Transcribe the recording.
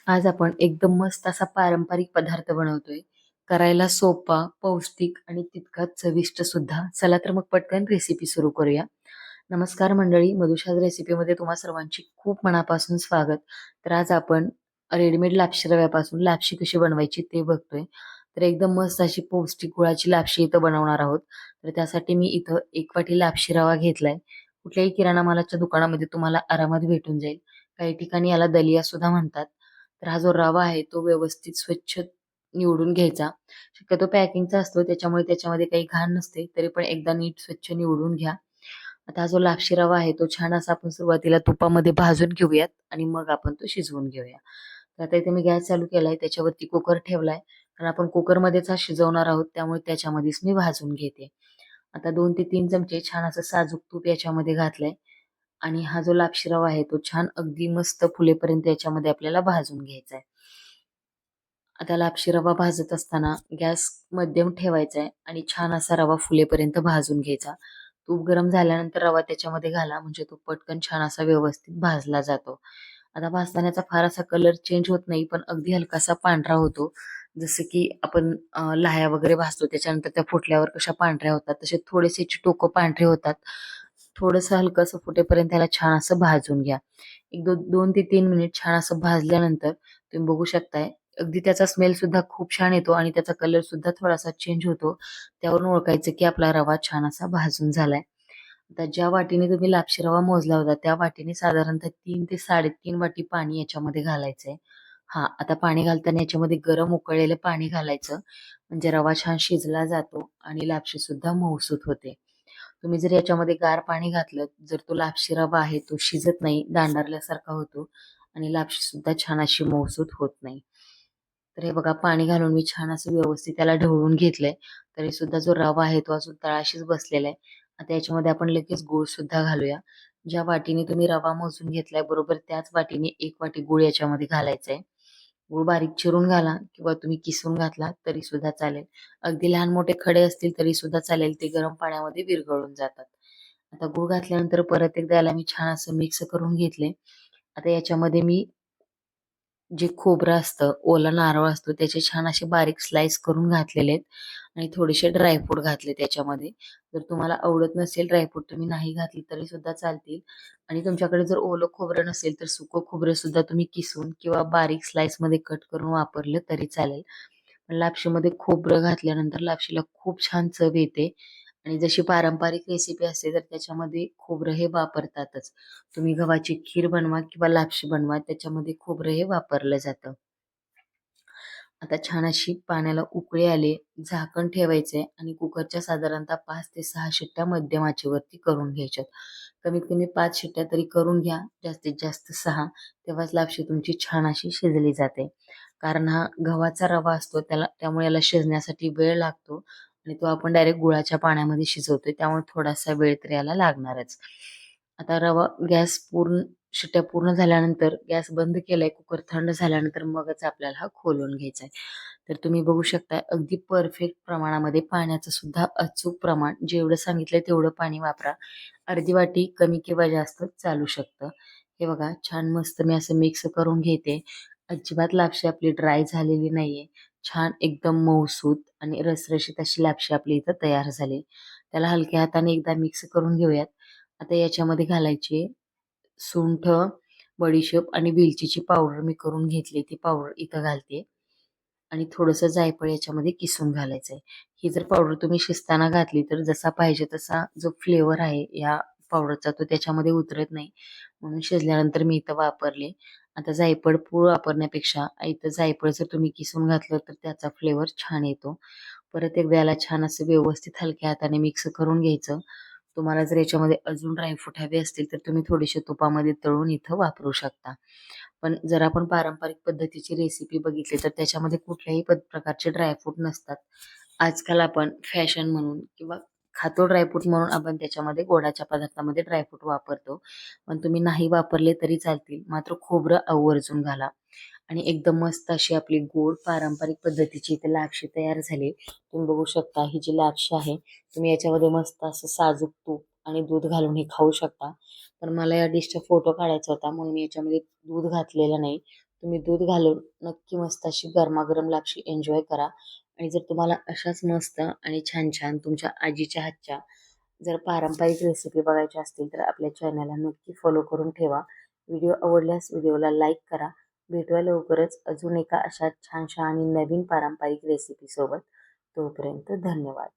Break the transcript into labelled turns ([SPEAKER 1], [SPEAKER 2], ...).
[SPEAKER 1] आज आपण एकदम मस्त असा पारंपरिक पदार्थ बनवतोय. करायला सोपा, पौष्टिक आणि तितकाच चविष्ट सुद्धा. चला तर मग पटकन रेसिपी सुरू करूया. नमस्कार मंडळी, मधुशाज रेसिपीमध्ये तुम्हा सर्वांची खूप मनापासून स्वागत. तर आज आपण रेडीमेड लापशी रव्यापासून लापशी कशी बनवायची ते बघतोय. तर एकदम मस्त अशी पौष्टिक गुळाची लापशी इथं बनवणार आहोत. तर त्यासाठी मी इथं 1 वाटी लापशी रवा घेतलाय. कुठल्याही किराणा मालाच्या दुकानामध्ये तुम्हाला आरामात भेटून जाईल. काही ठिकाणी याला दलिया सुद्धा म्हणतात. तर हा जो रवा आहे तो व्यवस्थित स्वच्छ निवडून घ्यायचा. शक्यतो पॅकिंगचा असतो त्याच्यामुळे त्याच्यामध्ये काही घाण नसते. तरी पण एकदा नीट स्वच्छ निवडून घ्या. आता हा जो लापशी रवा आहे तो छान असा आपण सुरुवातीला तुपामध्ये भाजून घेऊयात आणि मग आपण तो शिजवून घेऊया. तर आता इथे मी गॅस चालू केलाय, त्याच्यावरती कुकर ठेवलाय. कारण आपण कुकरमध्येच हा शिजवणार आहोत त्यामुळे त्याच्यामध्येच मी भाजून घेते. आता 2 ते 3 चमचे छान असं साजूक तूप याच्यामध्ये घातलंय आणि हा जो लापशी रवा आहे तो छान अगदी मस्त फुलेपर्यंत याच्यामध्ये आपल्याला भाजून घ्यायचा आहे. आता लापशी रवा भाजत असताना गॅस मध्यम ठेवायचा आहे आणि छान असा रवा फुलेपर्यंत भाजून घ्यायचा. तूप गरम झाल्यानंतर रवा त्याच्यामध्ये घाला म्हणजे तो पटकन छान असा व्यवस्थित भाजला जातो. आता भाजताना याचा फार असा कलर चेंज होत नाही, पण अगदी हलकासा पांढरा होतो. जसं की आपण लाह्या वगैरे भाजतो त्याच्यानंतर त्या फुटल्यावर कशा पांढऱ्या होतात, तसे थोडेसे टोकं पांढरे होतात. थोडंसं हलकंसं फुटेपर्यंत त्याला छान असं भाजून घ्या. एक 2 ते 3 मिनिट छान असं भाजल्यानंतर तुम्ही बघू शकताय अगदी त्याचा स्मेल सुद्धा खूप छान येतो आणि त्याचा कलर सुद्धा थोडासा चेंज होतो. त्यावरून ओळखायचं की आपला रवा छान असा भाजून झालाय. आता ज्या वाटीने तुम्ही लापशी रवा मोजला होता त्या वाटीने साधारणतः 3 ते 3.5 वाटी पाणी याच्यामध्ये घालायचंय. हां, आता पाणी घालताना याच्यामध्ये गरम उकळलेलं पाणी घालायचं. म्हणजे रवा छान शिजला जातो आणि लापशी सुद्धा मऊसूत होते. तुम्ही जर याच्यामध्ये गार पाणी घातलं, जर तो लापशी रवा आहे तो शिजत नाही, दांडारल्यासारखा होतो आणि लापशी सुद्धा छान अशी मऊसूत होत नाही. तर हे बघा पाणी घालून मी छान असं व्यवस्थित त्याला ढवळून घेतलंय. तरी सुद्धा जो रवा आहे तो अजून तळाशीच बसलेला आहे. आता याच्यामध्ये आपण लगेच गूळ सुद्धा घालूया. ज्या वाटीने तुम्ही रवा मोजून घेतलाय बरोबर त्याच वाटीने 1 वाटी गूळ याच्यामध्ये घालायचा आहे. गूळ बारीक चिरून घाला किंवा तुम्ही किसून घातला तरी सुद्धा चालेल. अगदी लहान मोठे खडे असतील तरी सुद्धा चालेल, ते गरम पाण्यामध्ये विरघळून जातात. आता गूळ घातल्यानंतर परत एकदा याला मी छान असं मिक्स करून घेतले. आता याच्यामध्ये मी जे खोबरं असतं, ओला नारळ असतो त्याचे छान असे बारीक स्लाइस करून घातलेले आहेत आणि थोडेसे ड्रायफ्रूट घातले त्याच्यामध्ये. जर तुम्हाला आवडत नसेल ड्रायफ्रूट तुम्ही नाही घातले तरी सुद्धा चालतील आणि तुमच्याकडे जर ओलं खोबरं नसेल तर सुकं खोबरं सुद्धा तुम्ही किसून किंवा बारीक स्लाइसमध्ये कट करून वापरलं तरी चालेल. पण लापशीमध्ये खोबरं घातल्यानंतर लापशीला खूप छान चव येते आणि जशी पारंपरिक रेसिपी असते तर त्याच्यामध्ये खोबरं हे वापरतातच. तुम्ही गव्हाची खीर बनवा किंवा लापशी बनवा त्याच्यामध्ये खोबरं हे वापरलं जातं. आता छान अशी पाण्याला उकळी आली, झाकण ठेवायचंय आणि कुकरच्या साधारणतः 5 ते 6 शिट्ट्या मध्यम आचेवरती करून घ्यायच्यात. कमीत कमी 5 शिट्ट्या तरी करून घ्या, जास्तीत जास्त 6. तेव्हाच लापशी तुमची छान अशी शिजली जाते. कारण हा गव्हाचा रवा असतो त्यामुळे याला शिजण्यासाठी वेळ लागतो आणि तो आपण डायरेक्ट गुळाच्या पाण्यामध्ये शिजवतोय त्यामुळे थोडासा वेळ तर याला लागणारच. आता रवा गॅस पूर्ण शिट्ट्या पूर्ण झाल्यानंतर गॅस बंद केलाय. कुकर थंड झाल्यानंतर मगच आपल्याला हा खोलून घ्यायचा आहे. तर तुम्ही बघू शकता अगदी परफेक्ट प्रमाणामध्ये पाण्याचं सुद्धा अचूक प्रमाण जेवढं सांगितलंय तेवढं पाणी वापरा. अर्धी वाटी कमी किंवा जास्त चालू शकतं. हे बघा छान मस्त मी असं मिक्स करून घेते. अजिबात लापशी आपली ड्राय झालेली नाहीये. छान एकदम मऊसूत आणि रसरशीत अशी लापशी आपली इथं तयार झाली. त्याला हलक्या हाताने एकदा मिक्स करून घेऊयात. आता याच्यामध्ये घालायची सुंठ, बडीशेप आणि वेलचीची पावडर मी करून घेतली. ती पावडर इथं घालते आणि थोडंसं जायफळ याच्यामध्ये किसून घालायचंय. ही जर पावडर तुम्ही शिजताना घातली तर जसा पाहिजे तसा जो फ्लेवर आहे या पावडरचा तो त्याच्यामध्ये उतरत नाही. म्हणून शिजल्यानंतर मी इथं वापरले. आता जायफळ पूड वापरण्यापेक्षा इथं जायफळ जर तुम्ही किसून घातलं तर त्याचा फ्लेवर छान येतो. परत एकदा याला छान असं व्यवस्थित हलक्या हाताने मिक्स करून घ्यायचं. तुम्हाला जर याच्यामध्ये अजून ड्रायफ्रूट हवे असतील तर तुम्ही थोडेसे तुपामध्ये तळून इथं वापरू शकता. पण जर आपण पारंपरिक पद्धतीची रेसिपी बघितली तर त्याच्यामध्ये कुठल्याही प्रकारचे ड्रायफ्रूट नसतात. आजकाल आपण फॅशन म्हणून किंवा खातो ड्रायफ्रूट म्हणून आपण त्याच्यामध्ये गोडाच्या पदार्थामध्ये ड्रायफ्रूट वापरतो. पण तुम्ही नाही वापरले तरी चालतील. मात्र खोबरं आवर्जून घाला. आणि एकदम मस्त अशी आपली गोड पारंपरिक पद्धतीची इथे लापशी तयार झाली. तुम्ही बघू शकता ही जी लापशी आहे तुम्ही याच्यामध्ये मस्त असं साजूक तूप आणि दूध घालून हे खाऊ शकता. पण मला या डिशचा फोटो काढायचा होता म्हणून मी याच्यामध्ये दूध घातलेलं नाही. तुम्ही दूध घालून नक्की मस्त अशी गरमागरम लापशी एन्जॉय करा. आणि जर तुम्हाला अशाच मस्त आणि छान छान तुमच्या आजीच्या हातच्या जर पारंपरिक रेसिपी बघायच्या असतील तर आपल्या चॅनलला नक्की फॉलो करून ठेवा. व्हिडिओ आवडल्यास व्हिडिओला लाईक करा. भेटूया लवकरच अजून एका अशा छानशा आणि नवीन पारंपरिक रेसिपीसोबत. तोपर्यंत धन्यवाद.